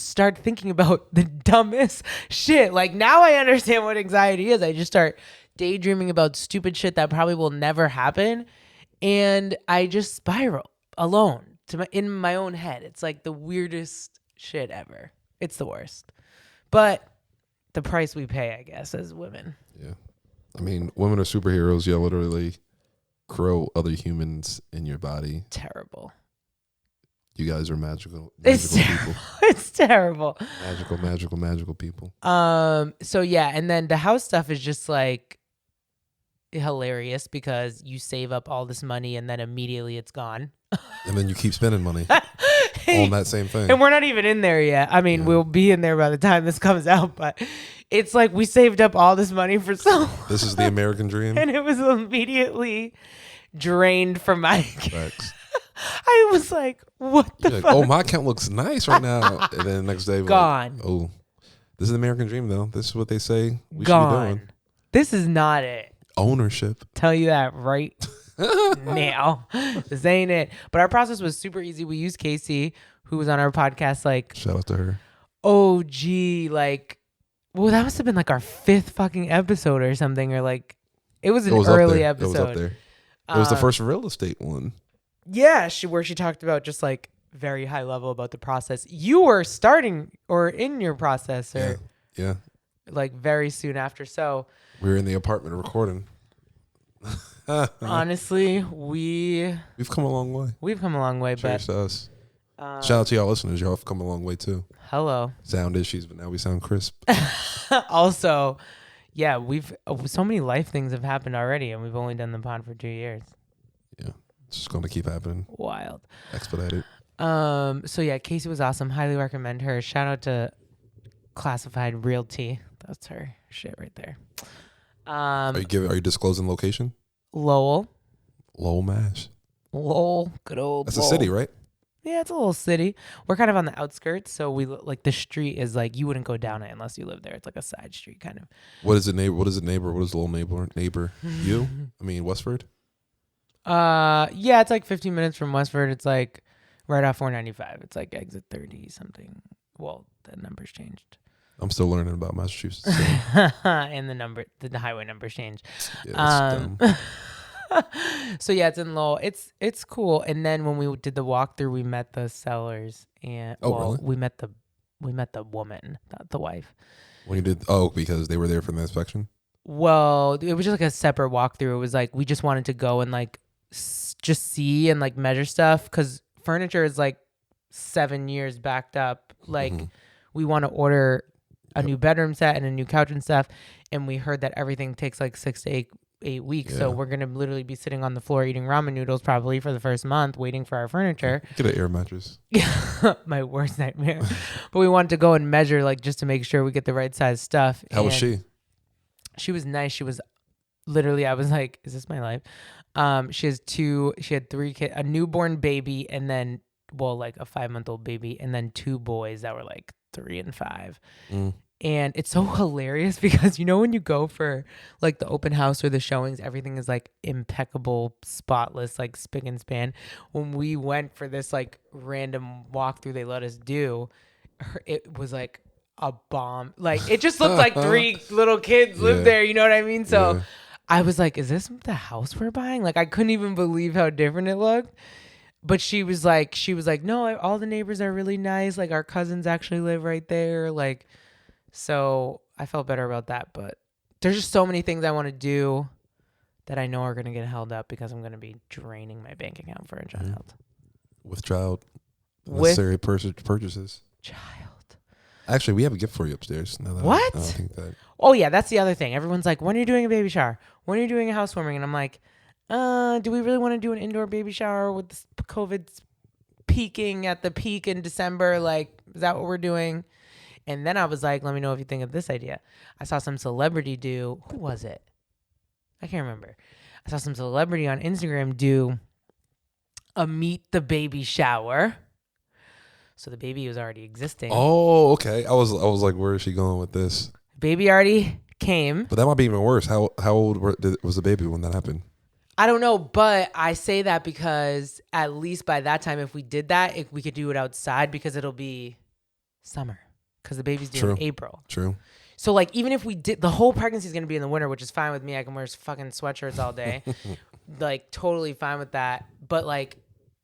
start thinking about the dumbest shit. Like, now I understand what anxiety is. I just start daydreaming about stupid shit that probably will never happen, and I just spiral alone in my own head. It's like the weirdest shit ever. It's the worst, but the price we pay, I guess, as women.
Yeah, I mean, women are superheroes. You literally grow other humans in your body.
Terrible.
You guys are magical people.
It's terrible.
Magical people.
So yeah, and then the house stuff is just like hilarious, because you save up all this money and then immediately it's gone.
And then you keep spending money on that same thing.
And we're not even in there yet. I mean, we'll be in there by the time this comes out, but it's like we saved up all this money for so long.
This is the American dream.
And it was immediately drained from my
Facts.
I was like, what the fuck?
Like, oh, my account looks nice right now. And then the next day,
gone.
Like, oh, this is the American dream, though. This is what they say we
gone.
should be doing.
This is not it.
Ownership.
Tell you that right now. This ain't it. But our process was super easy. We used Casey, who was on our podcast. Like,
shout out to her.
Oh, gee. Like, well, that must have been like our 5th fucking episode or something. Or like, it was an early episode.
It was up there. It was the first real estate one.
Yeah, where she talked about just like very high level about the process. You were starting or in your process, or
yeah,
like very soon after. So
we were in the apartment recording.
Honestly, we've
come a long way.
We've come a long way.
Cheers to us. Shout out to y'all listeners. Y'all have come a long way too.
Hello.
Sound issues, but now we sound crisp.
Also, yeah, so many life things have happened already, and we've only done the pod for 2 years.
Yeah. It's just going to keep happening.
Wild.
Expedited.
So yeah, Casey was awesome. Highly recommend her. Shout out to Classified Realty. That's her shit right there.
Are you disclosing location?
Lowell,
Mass.
Lowell, good old.
That's
Lowell.
a city, right?
Yeah, it's a little city. We're kind of on the outskirts, so we like the street is like you wouldn't go down it unless you live there. It's like a side street kind of.
What is it neighbor? What is the little neighbor? You? I mean Westford?
Yeah, it's like 15 minutes from Westford. It's like right off 495. It's like exit 30 something. Well, the number's changed.
I'm still learning about Massachusetts.
And the highway numbers changed.
Yeah, that's dumb.
So yeah, it's in Lowell. It's cool. And then when we did the walkthrough, we met the sellers, and
really?
we met the woman, not the wife.
When you did, because they were there for the inspection.
Well, it was just like a separate walkthrough. It was like we just wanted to go and like just see and like measure stuff, because furniture is like 7 years backed up. Like we want to order a new bedroom set and a new couch and stuff, and we heard that everything takes like 6 to 8 weeks. So we're gonna literally be sitting on the floor eating ramen noodles probably for the first month, waiting for our furniture.
Get an air mattress.
My worst nightmare. But we wanted to go and measure, like, just to make sure we get the right size stuff.
How was she?
She was nice. She was literally, I was like, is this my life? She had 3 kids, a newborn baby, and then, like a 5-month-old baby, and then 2 boys that were like 3 and 5. And it's so hilarious because, when you go for like the open house or the showings, everything is like impeccable, spotless, like spick and span. When we went for this like random walkthrough they let us do, it was like a bomb. Like it just looked like 3 little kids lived there. You know what I mean? So I was like, is this the house we're buying? Like I couldn't even believe how different it looked. But she was like, no, all the neighbors are really nice. Like our cousins actually live right there. Like, so I felt better about that. But there's just so many things I want to do that I know are going to get held up because I'm going to be draining my bank account for a child.
With child. Necessary purchases.
Child.
Actually, we have a gift for you upstairs. Now that
what?
I think that.
Oh, yeah. That's the other thing. Everyone's like, when are you doing a baby shower? When are you doing a housewarming? And I'm like, do we really want to do an indoor baby shower with this COVID peaking at the peak in December? Like, is that what we're doing? And then I was like, let me know if you think of this idea. I saw some celebrity do, who was it? I can't remember. I saw some celebrity on Instagram do a meet the baby shower. So the baby was already existing.
Oh, okay. I was like, where is she going with this?
Baby already came.
But that might be even worse. How old was the baby when that happened?
I don't know, but I say that because at least by that time, if we did that, we could do it outside because it'll be summer because the baby's due in April.
True.
So like even if we did, the whole pregnancy is going to be in the winter, which is fine with me. I can wear fucking sweatshirts all day. Like totally fine with that. But like,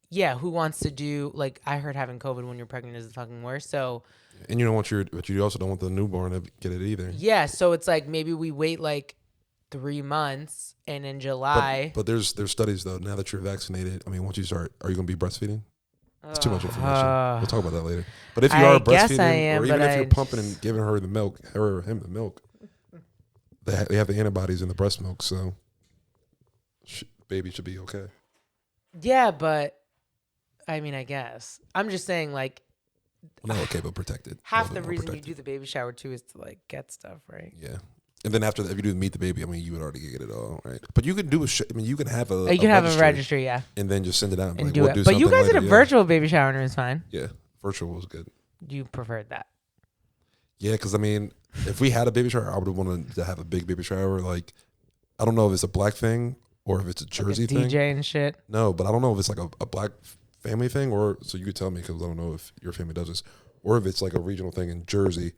yeah, who wants to do, like I heard having COVID when you're pregnant is the fucking worst. So.
And you don't want but you also don't want the newborn to get it either.
Yeah. So it's like maybe we wait like 3 months and in July.
But there's studies though. Now that you're vaccinated, I mean, once you start, are you going to be breastfeeding? It's too much information. We'll talk about that later. But if you are breastfeeding, or even if you're pumping and giving her the milk, her or him the milk, they have the antibodies in the breast milk, so baby should be okay.
Yeah, but I mean, I guess I'm just saying, like,
well, not okay, but protected.
Half the reason you do the baby shower too is to like get stuff, right?
Yeah. And then after that, if you do meet the baby, I mean, you would already get it all, right? But you can do I mean, you can have a
registry, yeah.
And then just send it out
and do it. But you guys did a virtual baby shower and it was fine.
Yeah, virtual was good.
You preferred that?
Yeah, because I mean, if we had a baby shower, I would have wanted to have a big baby shower. Like, I don't know if it's a black thing or if it's a Jersey
like a
thing.
DJ and shit.
No, but I don't know if it's like a black family thing or, so you could tell me because I don't know if your family does this, or if it's like a regional thing in Jersey.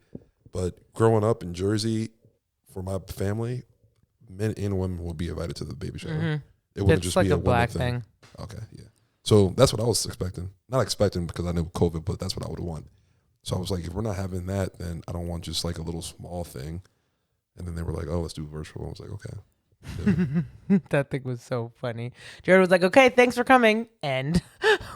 But growing up in Jersey, for my family, men and women will be invited to the baby shower. Mm-hmm. It wouldn't just
like
be
a black thing.
Okay, yeah. So that's what I was expecting. Not expecting because I knew COVID, but that's what I would want. So I was like, if we're not having that, then I don't want just like a little small thing. And then they were like, oh, let's do virtual. I was like, okay.
Yeah. That thing was so funny. Jared was like, okay, thanks for coming. And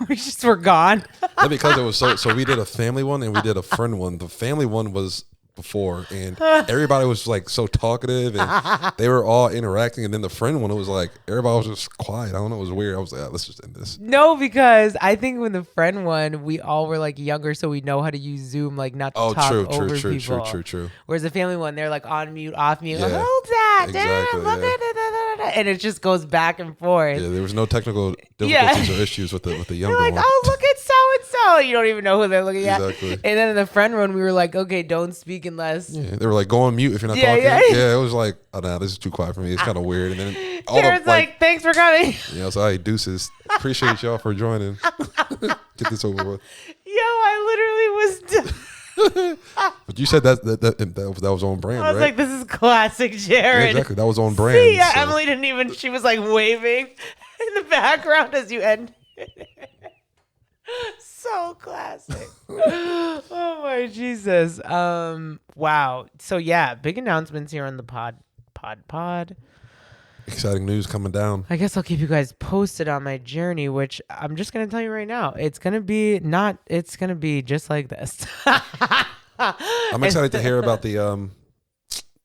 we just were gone.
Yeah, because it was so we did a family one and we did a friend one. The family one was before and everybody was like so talkative and they were all interacting, and then the friend one, it was like everybody was just quiet. I don't know, it was weird. I was like, let's just end this.
No, because I think when the friend one, we all were like younger, so we know how to use Zoom, like not to talk over people. True. Whereas the family one, they're like on mute, off mute,
yeah,
like, hold that,
exactly,
damn,
yeah.
And it just goes back and forth.
Yeah, there was no technical difficulties or issues with the younger
like,
one.
oh, look at so and so. You don't even know who they're looking at.
Exactly.
And then in the friend one, we were like, okay, don't speak unless.
Yeah, they were like, go on mute if you're not talking. Yeah, it was like, oh no, this is too quiet for me. It's kind of weird. And then all
Jared's like, thanks for coming.
Yeah, so hey, deuces. Appreciate y'all for joining. Get this over with.
Yo, I literally was.
But you said that was on brand, right?
I was like, this is classic Jared.
Yeah, exactly. That was on brand.
See, yeah, so. Emily didn't even, she was like waving in the background as you ended. So classic. Oh my Jesus. Wow. So yeah, big announcements here on the pod.
Exciting news coming down.
I guess I'll keep you guys posted on my journey, which I'm just gonna tell you right now. It's gonna be just like this.
I'm excited to hear about the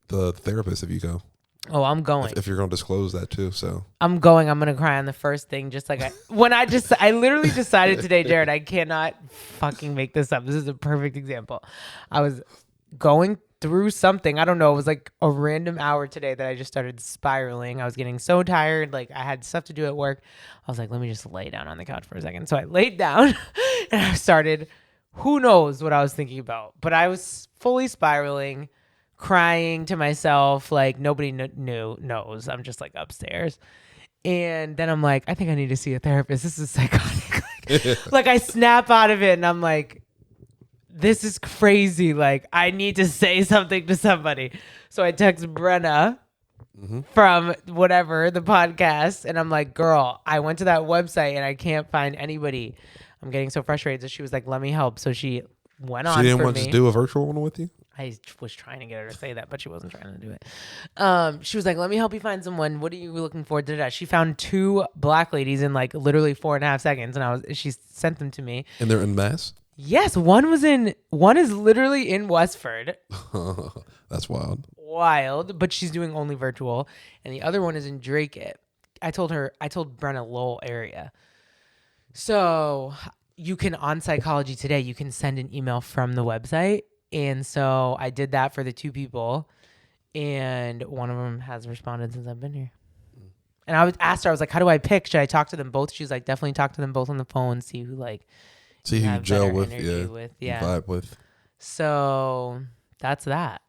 therapist if you go.
Oh, I'm going.
If you're gonna disclose that too, so
I'm going. I'm gonna cry on the first thing, just like I literally decided today, Jared. I cannot fucking make this up. This is a perfect example. I was going through something. I don't know. It was like a random hour today that I just started spiraling. I was getting so tired. Like I had stuff to do at work. I was like, let me just lay down on the couch for a second. So I laid down and I started. Who knows what I was thinking about? But I was fully spiraling. Crying to myself, like nobody knows. I'm just like upstairs. And then I'm like, I think I need to see a therapist. This is psychotic. Like I snap out of it and I'm like, this is crazy. Like I need to say something to somebody. So I text Brenna from whatever, the podcast. And I'm like, girl, I went to that website and I can't find anybody. I'm getting so frustrated. So she was like, let me help. So she went on.
She didn't
for
want
me.
to do a virtual one with you?
I was trying to get her to say that, but she wasn't trying to do it. She was like, let me help you find someone. What are you looking for? Da-da-da. She found 2 black ladies in like literally 4.5 seconds. And she sent them to me.
And they're in Mass?
Yes. One is literally in Westford.
That's wild.
Wild, but she's doing only virtual. And the other one is in Drake. I told Brenna Lowell area. So you can, on Psychology Today, you can send an email from the website. And so I did that for the 2 people, and one of them has responded since I've been here. And I asked her, I was like, how do I pick? Should I talk to them both? She's like, definitely talk to them both on the phone, see who
who you gel with,
vibe
with.
So that's that.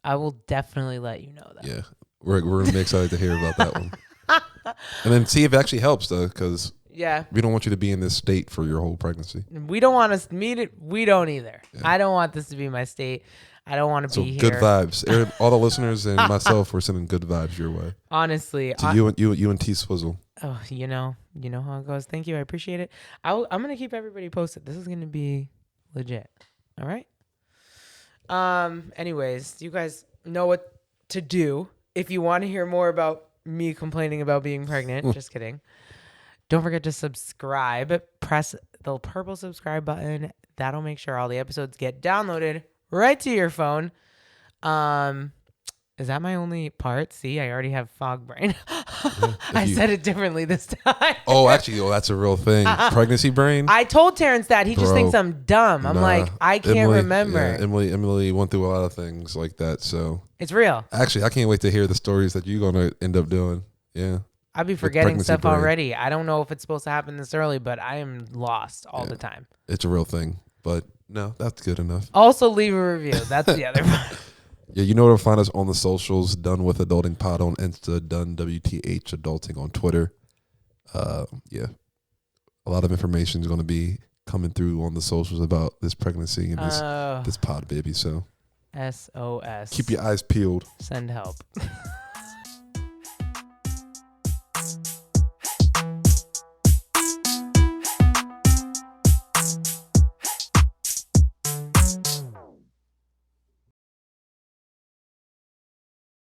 I will definitely let you know that.
Yeah, we're gonna be excited to hear about that one, and then see if it actually helps though, because we don't want you to be in this state for your whole pregnancy.
We don't want to meet it. We don't either. Yeah. I don't want this to be my state. I don't want to be here.
So good vibes. All the listeners and myself, we're sending good vibes your way.
Honestly,
to you and T Swizzle.
Oh, you know how it goes. Thank you. I appreciate it. I'm gonna keep everybody posted. This is gonna be legit. All right. Anyways, you guys know what to do if you want to hear more about me complaining about being pregnant. Just kidding. Don't forget to subscribe. Press the purple subscribe button. That'll make sure all the episodes get downloaded right to your phone. Is that my only part? See, I already have fog brain. I said it differently this time.
Actually, that's a real thing. Pregnancy brain.
I told Terrence that. He just thinks I'm dumb. I'm like, I can't remember.
Yeah, Emily went through a lot of things like that, so.
It's real.
Actually, I can't wait to hear the stories that you're going to end up doing. Yeah.
I'll be forgetting stuff already. I don't know if it's supposed to happen this early, but I am lost all the time.
It's a real thing, but no, that's good enough.
Also, leave a review. That's the other part.
Yeah, you know where to find us on the socials. Done with Adulting Pod on Insta. Done WTH Adulting on Twitter. Yeah, a lot of information is going to be coming through on the socials about this pregnancy and this pod baby. So
SOS.
Keep your eyes peeled.
Send help.